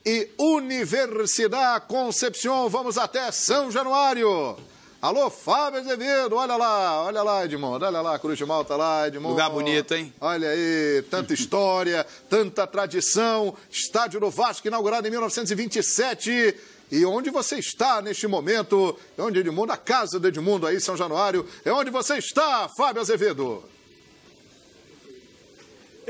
E Universidade Concepción, vamos até São Januário. Alô, Fábio Azevedo, olha lá, Edmundo, olha lá, Cruz de Malta lá, Edmundo. Lugar bonito, hein? Olha aí, tanta história, tanta tradição, estádio do Vasco inaugurado em 1927. E onde você está neste momento? Onde Edmundo, a casa do Edmundo aí, São Januário, é onde você está, Fábio Azevedo.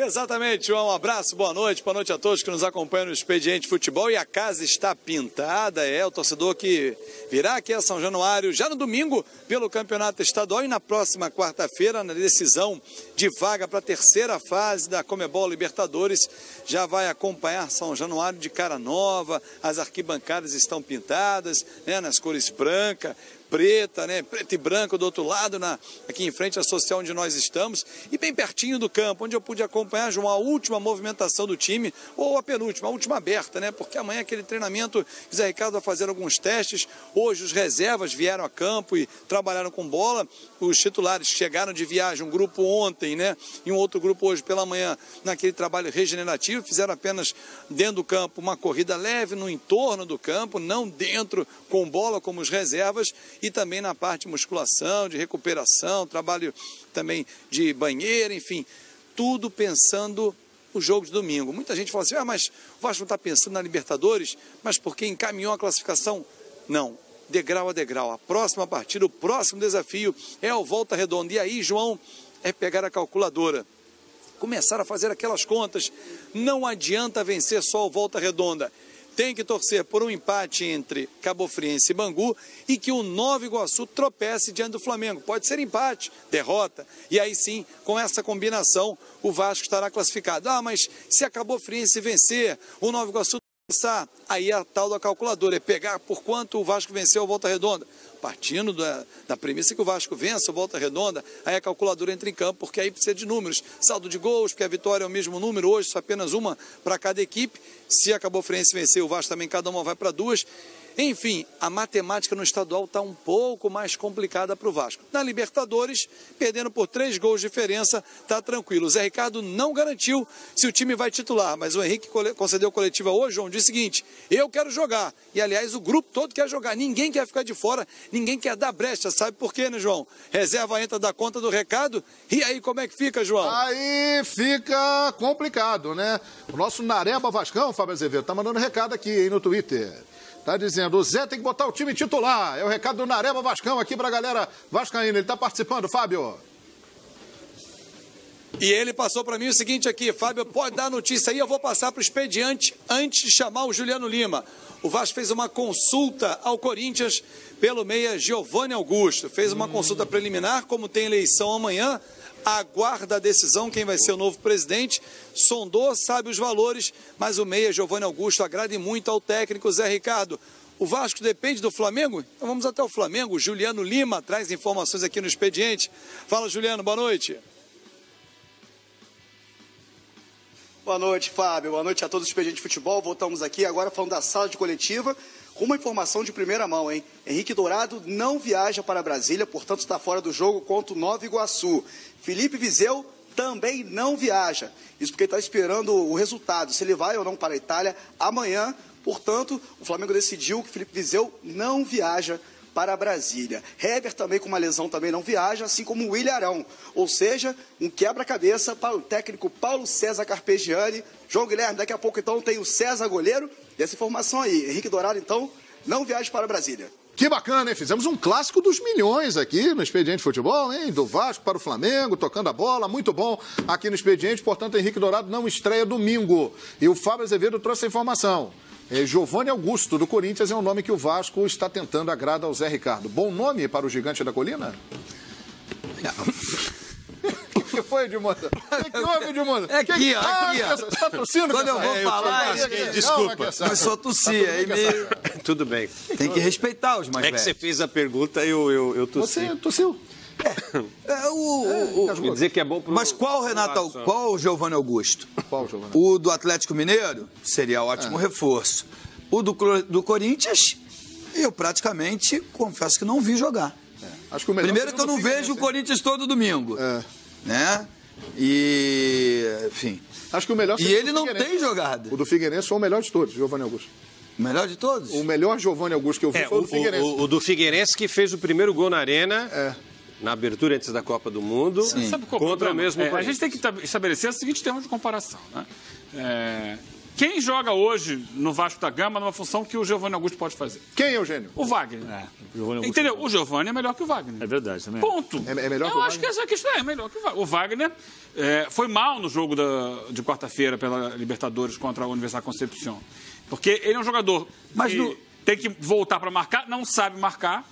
Exatamente, João. Um abraço, boa noite a todos que nos acompanham no Expediente Futebol. E a casa está pintada, o torcedor que virá aqui a São Januário já no domingo pelo Campeonato Estadual e na próxima quarta-feira, na decisão de vaga para a terceira fase da Conmebol Libertadores, já vai acompanhar São Januário de cara nova. As arquibancadas estão pintadas, nas cores branca, preta, preto e branco do outro lado, aqui em frente à social onde nós estamos, e bem pertinho do campo, onde eu pude acompanhar, João, a última movimentação do time, ou a penúltima, a última aberta, porque amanhã aquele treinamento, o Zé Ricardo vai fazer alguns testes. Hoje os reservas vieram a campo e trabalharam com bola, os titulares chegaram de viagem, um grupo ontem, e um outro grupo hoje pela manhã, naquele trabalho regenerativo, fizeram apenas dentro do campo uma corrida leve no entorno do campo, não dentro com bola como os reservas, e também na parte de musculação, de recuperação, trabalho também de banheiro, enfim, tudo pensando o jogo de domingo. Muita gente fala assim, mas o Vasco não está pensando na Libertadores, mas porque encaminhou a classificação? Não, degrau a degrau. A próxima partida, o próximo desafio é o Volta Redonda. E aí, João, é pegar a calculadora, começar a fazer aquelas contas. Não adianta vencer só o Volta Redonda. Tem que torcer por um empate entre Cabofriense e Bangu e que o Nova Iguaçu tropece diante do Flamengo. Pode ser empate, derrota, e aí sim, com essa combinação, o Vasco estará classificado. Mas se a Cabofriense vencer, o Nova Iguaçu tropeçar, aí a tal da calculadora é pegar por quanto o Vasco venceu a Volta Redonda. Partindo da premissa que o Vasco vença o Volta Redonda, aí a calculadora entra em campo, porque aí precisa de números. Saldo de gols, porque a vitória é o mesmo número hoje, só apenas uma para cada equipe. Se a Cabofriense vencer, o Vasco também, cada uma vai para duas. Enfim, a matemática no estadual está um pouco mais complicada para o Vasco. Na Libertadores, perdendo por 3 gols de diferença, está tranquilo. O Zé Ricardo não garantiu se o time vai titular, mas o Henrique concedeu coletiva hoje, João, disse o seguinte: eu quero jogar. E, aliás, o grupo todo quer jogar. Ninguém quer ficar de fora, ninguém quer dar brecha. Sabe por quê, João? Reserva entra da conta do recado. E aí, como é que fica, João? Aí fica complicado, O nosso Nareba Vascão, Fábio Azevedo, tá mandando recado aqui, hein, no Twitter. Tá dizendo, o Zé tem que botar o time titular. É o recado do Nareba Vascão aqui pra galera vascaína. Ele tá participando, Fábio. E ele passou para mim o seguinte aqui, Fábio, pode dar notícia aí, eu vou passar para o expediente antes de chamar o Juliano Lima. O Vasco fez uma consulta ao Corinthians pelo meia Giovanni Augusto. Fez uma consulta preliminar, como tem eleição amanhã, aguarda a decisão, quem vai ser o novo presidente, sondou, sabe os valores, mas o meia Giovanni Augusto agrada muito ao técnico Zé Ricardo. O Vasco depende do Flamengo? Então vamos até o Flamengo. O Juliano Lima traz informações aqui no expediente. Fala, Juliano, boa noite. Boa noite, Fábio. Boa noite a todos do Expediente Futebol. Voltamos aqui agora falando da sala de coletiva com uma informação de primeira mão, hein? Henrique Dourado não viaja para Brasília, portanto está fora do jogo contra o Nova Iguaçu. Felipe Viseu também não viaja. Isso porque está esperando o resultado, se ele vai ou não para a Itália amanhã. Portanto, o Flamengo decidiu que Felipe Viseu não viaja para Brasília. Hever também com uma lesão também não viaja, assim como o Willian Arão. Ou seja, um quebra-cabeça para o técnico Paulo César Carpegiani. João Guilherme, daqui a pouco então tem o César goleiro. E essa informação aí, Henrique Dourado então não viaja para Brasília. Que bacana, hein? Fizemos um clássico dos milhões aqui no Expediente Futebol, hein? Do Vasco para o Flamengo, tocando a bola, muito bom aqui no Expediente. Portanto, Henrique Dourado não estreia domingo. E o Fábio Azevedo trouxe a informação. Giovanni Augusto, do Corinthians, é um nome que o Vasco está tentando agradar ao Zé Ricardo. Bom nome para o Gigante da Colina? O que foi, Edmundo? O que houve, Edmundo? É aqui, ó. Aqui, ó. Você está tossindo? Quando eu vou falar... Desculpa. Começou a tossir. Aí meio... Tudo bem. Tem que respeitar os mais velhos. É que você fez a pergunta e eu tossi. Você tossiu. Quer dizer que é bom pro... Mas qual, Renato, qual o Giovanni Augusto? Qual, Giovanni? O do Atlético Mineiro seria ótimo reforço. O do Corinthians, eu praticamente confesso que não vi jogar. Acho que o melhor primeiro que eu não vejo o Corinthians todo domingo. Né? E, enfim. Acho que o melhor... E ele não tem jogado. O do Figueirense foi o melhor de todos, Giovanni Augusto. O melhor de todos? O melhor Giovanni Augusto que eu vi foi o do Figueirense. O do Figueirense que fez o primeiro gol na Arena, na abertura antes da Copa do Mundo, Sabe qual contra o mesmo... a gente tem que estabelecer o seguinte termo de comparação. Né? Quem joga hoje no Vasco da Gama numa função que o Giovanni Augusto pode fazer? Quem, Eugênio? O Wagner. Entendeu? O Giovanni é melhor que o Wagner. É verdade também. Ponto. É melhor que o Eu acho que essa questão é melhor que o Wagner. O Wagner foi mal no jogo de quarta-feira pela Libertadores contra a Universidade Concepción. Porque ele é um jogador que tem que voltar para marcar, não sabe marcar.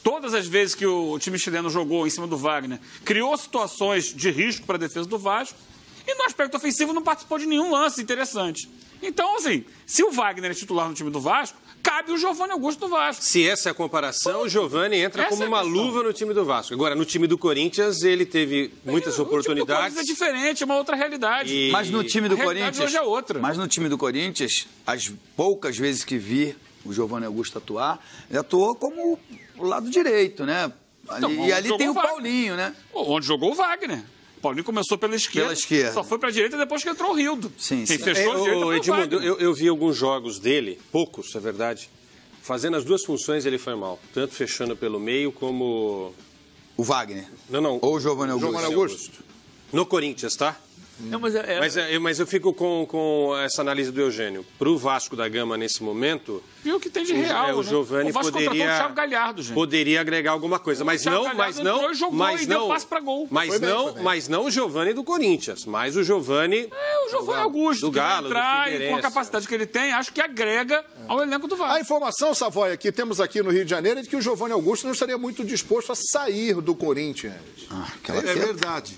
Todas as vezes que o time chileno jogou em cima do Wagner, criou situações de risco para a defesa do Vasco. E no aspecto ofensivo não participou de nenhum lance interessante. Então, assim, se o Wagner é titular no time do Vasco, cabe o Giovanni Augusto do Vasco. Se essa é a comparação, o Giovanni entra como uma luva no time do Vasco. Agora, no time do Corinthians, ele teve muitas oportunidades. O time do Corinthians é diferente, é uma outra realidade. Mas no time do Corinthians hoje é outra. Mas no time do Corinthians, as poucas vezes que vi o Giovanni Augusto atuar, ele atuou como o lado direito, né? E ali tem o Paulinho, né? Onde jogou o Wagner. O Paulinho começou pela esquerda. Só foi para a direita depois que entrou o Rildo. Sim. Quem fechou a direita foi o Edmundo, Wagner. eu vi alguns jogos dele, poucos, é verdade. Fazendo as duas funções, ele foi mal. Tanto fechando pelo meio, como... O Wagner? Não. Ou o Giovanni Augusto? Giovanni Augusto. No Corinthians, tá? Não, mas eu fico com essa análise do Eugênio. Para o Vasco da Gama, nesse momento... E o que tem de real, o Giovanni o Vasco contratou o Thiago Galhardo, gente. Poderia agregar alguma coisa, mas não... Mas não o Giovanni do Corinthians, mas o Giovanni... O Giovanni Augusto, do Galo, que vai entrar, do e com a capacidade que ele tem, acho que agrega ao elenco do Vasco. A informação, Savoia, que temos aqui no Rio de Janeiro é de que o Giovanni Augusto não estaria muito disposto a sair do Corinthians. É verdade.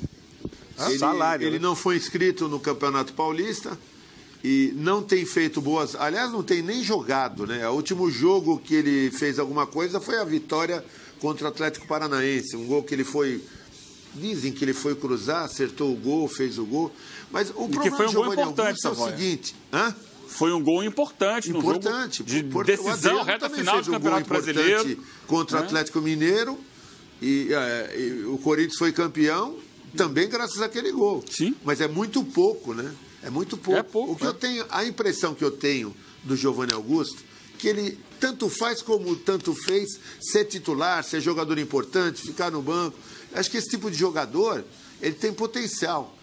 Ele não foi inscrito no Campeonato Paulista e não tem feito boas... Aliás, não tem nem jogado, né? O último jogo que ele fez alguma coisa foi a vitória contra o Atlético Paranaense. Um gol que ele foi... Dizem que ele foi cruzar, acertou o gol, fez o gol. Mas o problema do Giovanni Augusto é o seguinte... Foi um gol importante no jogo de decisão, reta final do Campeonato Brasileiro. Contra o Atlético Mineiro e o Corinthians foi campeão também graças àquele gol. Sim. Mas é muito pouco, né? É muito pouco. É pouco. O que eu tenho, a impressão que eu tenho do Giovanni Augusto, que ele tanto faz como tanto fez ser titular, ser jogador importante, ficar no banco. Acho que esse tipo de jogador, ele tem potencial.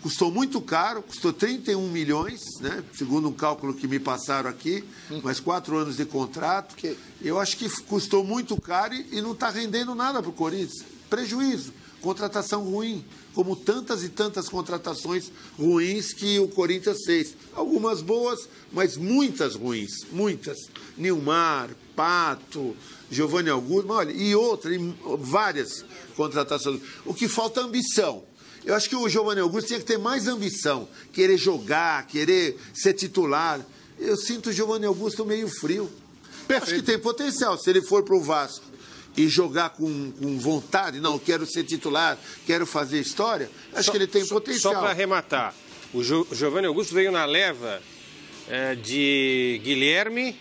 Custou muito caro, custou 31 milhões, né? Segundo um cálculo que me passaram aqui, mais 4 anos de contrato. Eu acho que custou muito caro e não está rendendo nada para o Corinthians. Prejuízo, contratação ruim, como tantas e tantas contratações ruins que o Corinthians fez. Algumas boas, mas muitas ruins, muitas. Nilmar, Pato, Giovanni Augusto, olha, e várias contratações. O que falta é ambição. Eu acho que o Giovanni Augusto tinha que ter mais ambição, querer jogar, querer ser titular. Eu sinto o Giovanni Augusto meio frio. Acho que tem potencial. Se ele for para o Vasco e jogar com vontade, não, quero ser titular, quero fazer história, acho que ele tem potencial. Só para arrematar, o Giovanni Augusto veio na leva de Guilherme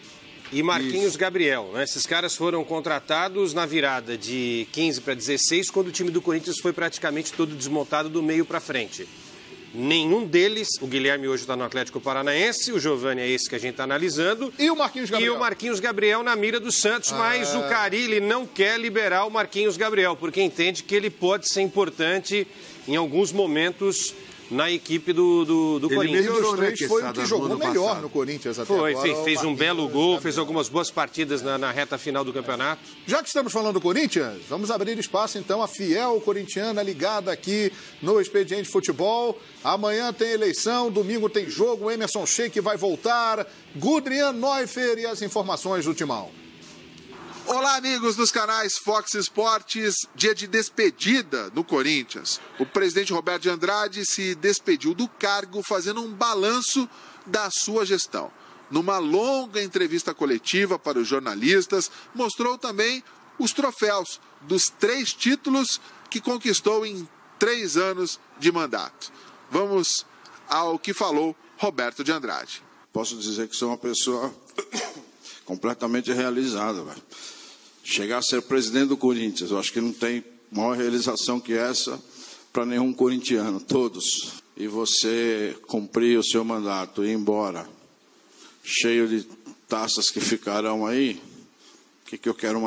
e Marquinhos Gabriel. Né? Esses caras foram contratados na virada de 15 para 16, quando o time do Corinthians foi praticamente todo desmontado do meio para frente. Nenhum deles, o Guilherme hoje está no Atlético Paranaense, o Giovanni é esse que a gente está analisando. E o Marquinhos Gabriel? E o Marquinhos Gabriel na mira do Santos, mas o Carille não quer liberar o Marquinhos Gabriel, porque entende que ele pode ser importante em alguns momentos na equipe do Corinthians. Ele dos três foi o que jogou melhor no Corinthians até agora. Fez um belo gol, fez algumas boas partidas na reta final do campeonato. Já que estamos falando do Corinthians, vamos abrir espaço então à fiel corintiana ligada aqui no Expediente Futebol. Amanhã tem eleição, domingo tem jogo, Emerson Sheik vai voltar, Gudrian Neufer e as informações do Timão. Olá, amigos dos canais Fox Sports. Dia de despedida do Corinthians. O presidente Roberto de Andrade se despediu do cargo fazendo um balanço da sua gestão. Numa longa entrevista coletiva para os jornalistas, mostrou também os troféus dos 3 títulos que conquistou em 3 anos de mandato. Vamos ao que falou Roberto de Andrade. Posso dizer que sou uma pessoa completamente realizada, velho. Chegar a ser presidente do Corinthians, eu acho que não tem maior realização que essa, para nenhum corintiano, todos. E você cumprir o seu mandato e ir embora, cheio de taças que ficarão aí, o que eu quero mais?